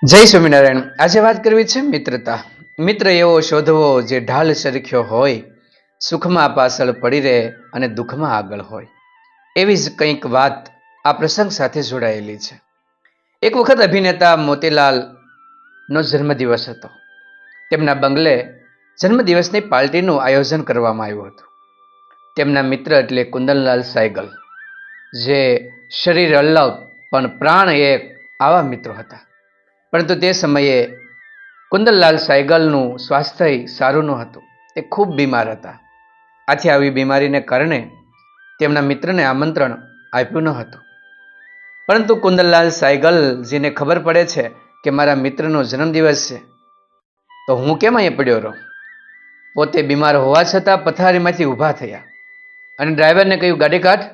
જય સ્વામિનારાયણ। આજે વાત કરવી છે મિત્રતા। મિત્ર એવો શોધવો જે ઢાલ સરખ્યો હોય, સુખમાં પાછળ પડી રહે અને દુઃખમાં આગળ હોય। એવી જ કંઈક વાત આ પ્રસંગ સાથે જોડાયેલી છે। એક વખત અભિનેતા મોતીલાલનો જન્મદિવસ હતો। તેમના બંગલે જન્મદિવસની પાર્ટીનું આયોજન કરવામાં આવ્યું હતું। તેમના મિત્ર એટલે કુંદનલાલ સાયગલ, જે શરીર અલ્લગ પણ પ્રાણ એક આવા મિત્રો હતા। પરંતુ તે સમયે કુંદનલાલ સાયગલનું સ્વાસ્થ્ય સારું ન હતું। તે ખૂબ બીમાર હતા। આથી આવી બીમારીને કારણે તેમના મિત્રને આમંત્રણ આપ્યું ન હતું। પરંતુ કુંદનલાલ સાયગલજીને ખબર પડે છે કે મારા મિત્રનો જન્મદિવસ છે, તો હું કેમ અહીંયા પડ્યો રહું। પોતે બીમાર હોવા છતાં પથારીમાંથી ઊભા થયા અને ડ્રાઈવરને કહ્યું, ગાડી કાઢ।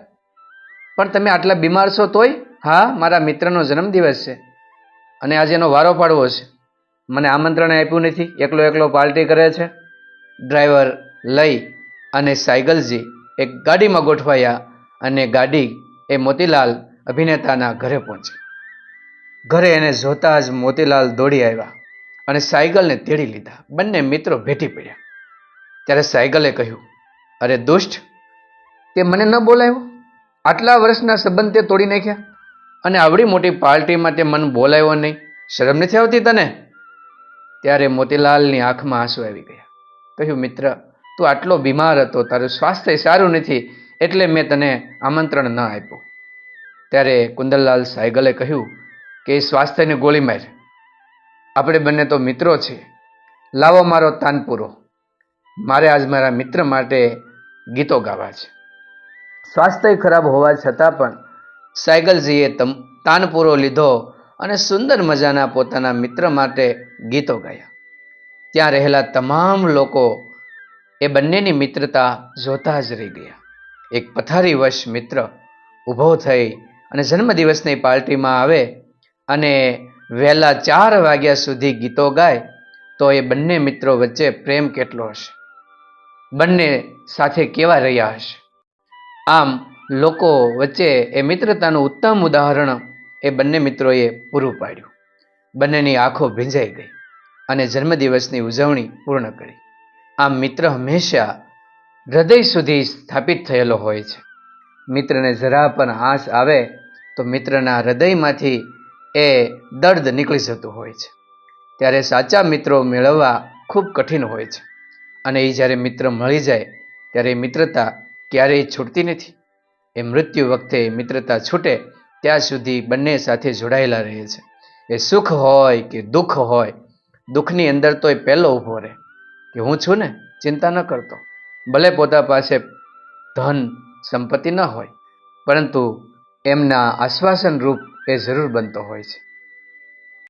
પણ તમે આટલા બીમાર છો તોય? હા, મારા મિત્રનો જન્મદિવસ છે અને આજે એનો વારો પાડવો છે। મને આમંત્રણ આપ્યું નથી, એકલો એકલો પાર્ટી કરે છે। ડ્રાઈવર લઈ અને સાયગલજી એક ગાડીમાં ગોઠવાયા અને ગાડી એ મોતીલાલ અભિનેતાના ઘરે પહોંચી। ઘરે એને જોતા જ મોતીલાલ દોડી આવ્યા અને સાયગલને તેડી લીધા। બંને મિત્રો ભેટી પડ્યા। ત્યારે સાયગલે કહ્યું, અરે દુષ્ટ, તે મને ન બોલાવ્યો, આટલા વર્ષના સંબંધ તે તોડી નાખ્યા અને આવડી મોટી પાર્ટીમાં તે મને બોલાવ્યો નહીં, શરમ નથી આવતી તને? ત્યારે મોતીલાલની આંખમાં આંસુ આવી ગયા। કહ્યું, મિત્ર, તું આટલો બીમાર હતો, તારું સ્વાસ્થ્ય સારું નથી, એટલે મેં તને આમંત્રણ ન આપ્યું। ત્યારે કુંદનલાલ સાયગલે કહ્યું કે એ સ્વાસ્થ્યની ગોળી માર, આપણે બંને તો મિત્રો છીએ, લાવો મારો તાનપુરો, મારે આજ મારા મિત્ર માટે ગીતો ગાવા છે। સ્વાસ્થ્ય ખરાબ હોવા છતાં પણ સાયગલજીએ તાનપુરો લીધો અને સુંદર મજાના પોતાના મિત્ર માટે ગીતો ગાયા। ત્યાં રહેલા તમામ લોકો એ બંનેની મિત્રતા જોતા જ રહી ગયા। એક પથારીવશ મિત્ર ઊભો થઈ અને જન્મદિવસની પાર્ટીમાં આવે અને વહેલા 4 વાગ્યા સુધી ગીતો ગાય, તો એ બંને મિત્રો વચ્ચે પ્રેમ કેટલો હશે, બંને સાથે કેવા રહ્યા હશે। આમ લોકો વચ્ચે એ મિત્રતાનું ઉત્તમ ઉદાહરણ એ બંને મિત્રોએ પૂરું પાડ્યું। બંનેની આંખો ભીંજાઈ ગઈ અને જન્મદિવસની ઉજવણી પૂર્ણ કરી। આમ મિત્ર હંમેશા હૃદય સુધી સ્થાપિત થયેલો હોય છે। મિત્રને જરા પણ આંચ આવે તો મિત્રના હૃદયમાંથી એ દર્દ નીકળી જતું હોય છે। ત્યારે સાચા મિત્રો મેળવવા ખૂબ કઠિન હોય છે અને એ જ્યારે મિત્ર મળી જાય ત્યારે મિત્રતા ક્યારેય છૂટતી નથી। એ મૃત્યુ વખતે મિત્રતા છૂટે ત્યાં સુધી બંને સાથે જોડાયેલા રહે છે। એ સુખ હોય કે દુઃખ હોય, દુઃખની અંદર તો એ પહેલો ઊભો રહે કે હું છું ને, ચિંતા ન કરતો। ભલે પોતા પાસે ધન સંપત્તિ ન હોય, પરંતુ એમના આશ્વાસન રૂપ એ જરૂર બનતો હોય છે।